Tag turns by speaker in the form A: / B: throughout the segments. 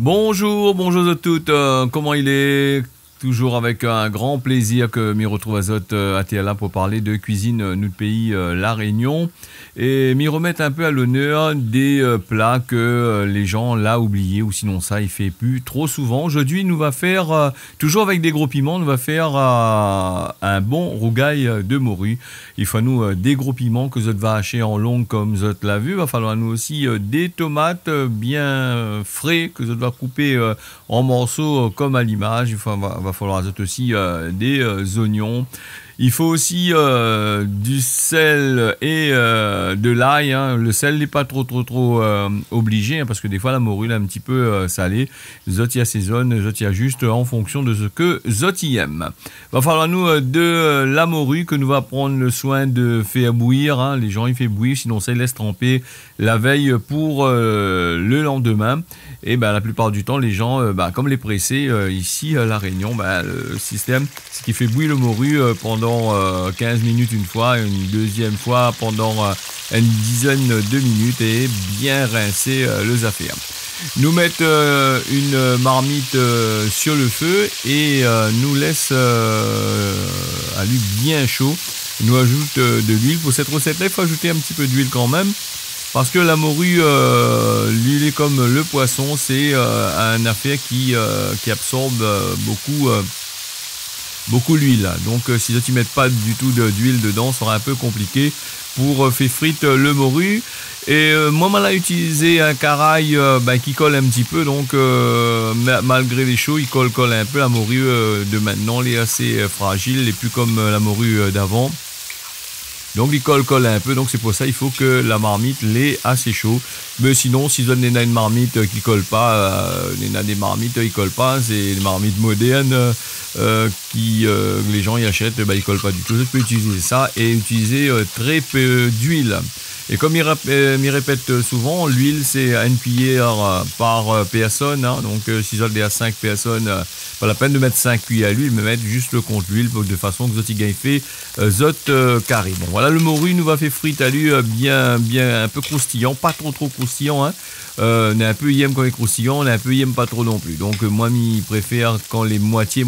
A: Bonjour, bonjour à toutes. Comment il est? Toujours avec un grand plaisir que m'y retrouve à Zot à TLA pour parler de cuisine notre pays, La Réunion, et m'y remettre un peu à l'honneur des plats que les gens l'ont oublié, ou sinon ça il fait plus trop souvent. Aujourd'hui, nous va faire toujours avec des gros piments, nous va faire un bon rougail de morue. Il faut nous des gros piments que Zot va hacher en long comme Zot l'a vu. Il va falloir nous aussi des tomates bien frais que Zot va couper en morceaux comme à l'image. Va falloir aussi des oignons. Il faut aussi du sel et de l'ail. Hein. Le sel n'est pas trop obligé, hein, parce que des fois la morue est un petit peu salée. Zot y assaisonne, Zot y ajuste en fonction de ce que Zot y aime. Va falloir nous de la morue que nous va prendre le soin de faire bouillir. Hein. Les gens ils font bouillir, sinon ça ils laissent tremper la veille pour le lendemain. Et ben la plupart du temps les gens, comme les pressés ici à La Réunion, le système c'est qu'il fait bouillir le morue pendant 15 minutes une fois, une deuxième fois pendant une dizaine de minutes, et bien rincer les affaires. Nous mettre une marmite sur le feu et nous laisse à lui bien chaud. Nous ajoute de l'huile. Pour cette recette-là, il faut ajouter un petit peu d'huile quand même. Parce que la morue, l'huile est comme le poisson, c'est un affaire qui absorbe beaucoup l'huile. Donc si tu ne mets pas du tout d'huile dedans, ça sera un peu compliqué pour faire frite le morue. Et moi, on a utilisé un carail qui colle un petit peu, donc malgré les chauds, il colle un peu. La morue de maintenant, elle est assez fragile, elle n'est plus comme la morue d'avant. Donc il colle un peu, donc c'est pour ça il faut que la marmite l'ait assez chaud. Mais sinon, si vous avez une marmite qui colle pas, des marmites qui collent pas, c'est des marmites modernes qui les gens y achètent, ils collent pas du tout. Vous pouvez utiliser ça et utiliser très peu d'huile. Et comme il répète souvent, l'huile c'est à une cuillère par personne. Hein. Donc si vous avez à 5 personnes, pas la peine de mettre 5 cuillères à l'huile, mais mettre juste le compte d'huile de façon que vous ayez fait carré. Bon voilà, le morue nous va faire frite à lui bien un peu croustillant, pas trop croustillant. Hein. On est un peu yem quand il est croustillant, on est un peu yem pas trop non plus. Donc moi je préfère quand les moitié.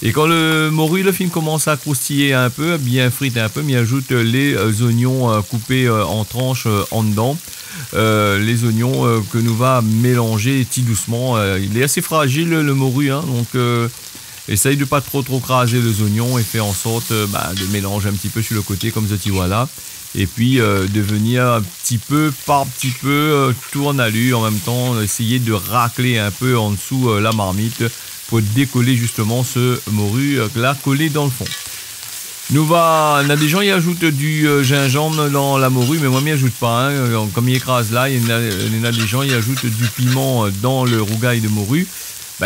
A: Et quand le morue, le film commence à croustiller un peu, bien friter un peu, m'y ajoute les oignons coupés en tranches en dedans. Les oignons que nous va mélanger tout doucement. Il est assez fragile le morue, hein, donc essaye de pas trop craser les oignons et faire en sorte de mélanger un petit peu sur le côté comme ceci voilà. Et puis de venir un petit peu par petit peu tourne à lui en même temps, essayer de racler un peu en dessous la marmite pour décoller justement ce morue là collé dans le fond. On a des gens qui ajoutent du gingembre dans la morue, mais moi m'y ajoute pas. Hein. Comme il écrase là, il y en a des gens qui ajoutent du piment dans le rougail de morue.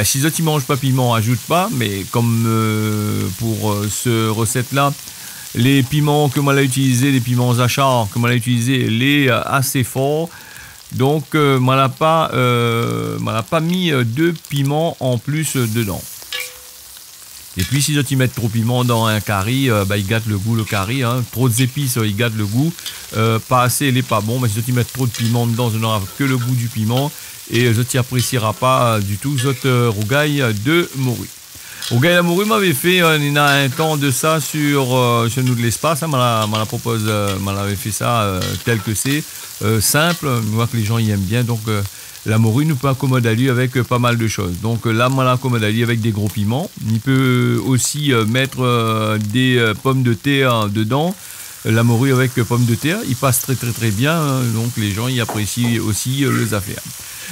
A: Si les autres ils mangent pas piment, ajoute pas. Mais comme pour ce recette là, les piments que moi j'ai utilisé, les piments achats que moi j'ai utilisé, les assez forts. Donc, moi n'a pas mis de piment en plus dedans. Et puis, si tu mets trop de piment dans un curry, il gâte le goût, le curry. Hein. Trop d'épices, il gâte le goût. Pas assez, il n'est pas bon. Mais si tu mets trop de piment dedans, ça n'aura que le goût du piment. Et tu n'apprécieras pas du tout ce rougail de morue. Rougail de morue m'avait fait il y a un temps de ça sur nous de l'espace. Hein, m'avait fait ça tel que c'est. Simple, on voit que les gens y aiment bien, donc la morue nous peut accommoder à lui avec pas mal de choses. Donc là, moi l'accommode à lui avec des gros piments. Il peut aussi mettre des pommes de terre dedans. La morue avec pommes de terre, il passe très bien, hein, donc les gens y apprécient aussi les affaires.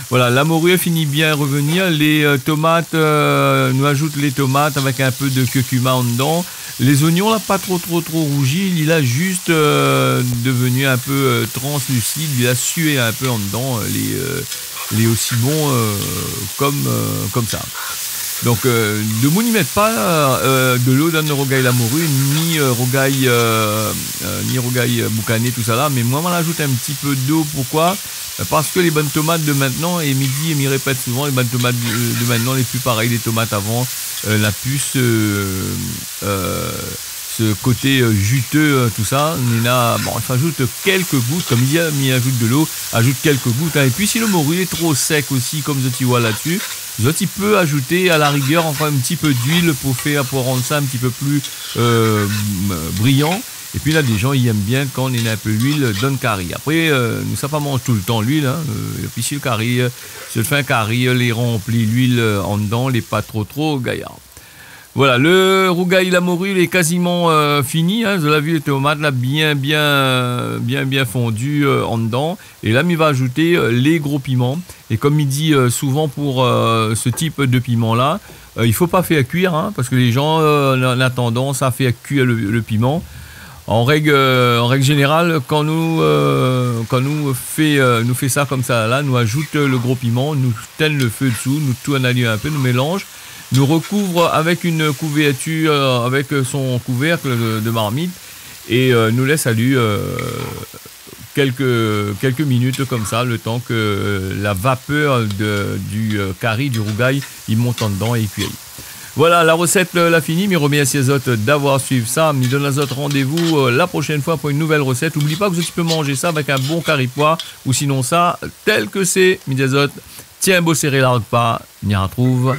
A: Voilà, la morue finit bien à revenir. Les tomates, nous ajoute les tomates avec un peu de curcuma en dedans. Les oignons, là, pas trop rougi. Il a juste devenu un peu translucide. Il a sué un peu en dedans. Les aussi bons comme ça. Donc, de vous n'y mettre pas de l'eau dans le rougail la morue, ni rougail boucané, tout ça là. Mais moi, on ajoute un petit peu d'eau. Pourquoi ? Parce que les bonnes tomates de maintenant, et midi, et m'y répète souvent, les bonnes tomates de maintenant, les plus pareilles des tomates avant, la puce se ce côté juteux, tout ça. On a, bon, on ajoute quelques gouttes, comme il y a mis ajoute de l'eau, ajoute quelques gouttes. Hein. Et puis si le morue est trop sec aussi, comme tu vois là-dessus, tu peux ajouter à la rigueur encore un petit peu d'huile pour rendre ça un petit peu plus brillant. Et puis là, des gens, ils aiment bien quand on a un peu d'huile dans le curry. Après, nous, ça pas mange tout le temps l'huile. Hein. Et puis si le curry, si je fais un curry, les remplis l'huile en dedans, les pas trop gaillards. Voilà, le rougail la morue il est quasiment fini. Hein. Vous l'avez vu, les tomates là bien fondues en dedans. Et là, il va ajouter les gros piments. Et comme il dit souvent pour ce type de piment là, il faut pas faire cuire, hein, parce que les gens ont tendance à faire cuire le piment. En règle générale, quand nous fait ça comme ça là, nous ajoute le gros piment, nous teigne le feu dessous, nous tourne à un peu, nous mélange. Nous recouvre avec une couverture, avec son couvercle de marmite et nous laisse à lui quelques minutes comme ça, le temps que la vapeur du curry, du rougail, il monte en dedans et il cuit. Voilà, la recette l'a fini. Je remercie les autres d'avoir suivi ça. Je donne les autres rendez-vous la prochaine fois pour une nouvelle recette. N'oublie pas que tu peux manger ça avec un bon curry pois ou sinon ça, tel que c'est. Les autres, tiens, beau serré la repas, m'y retrouve.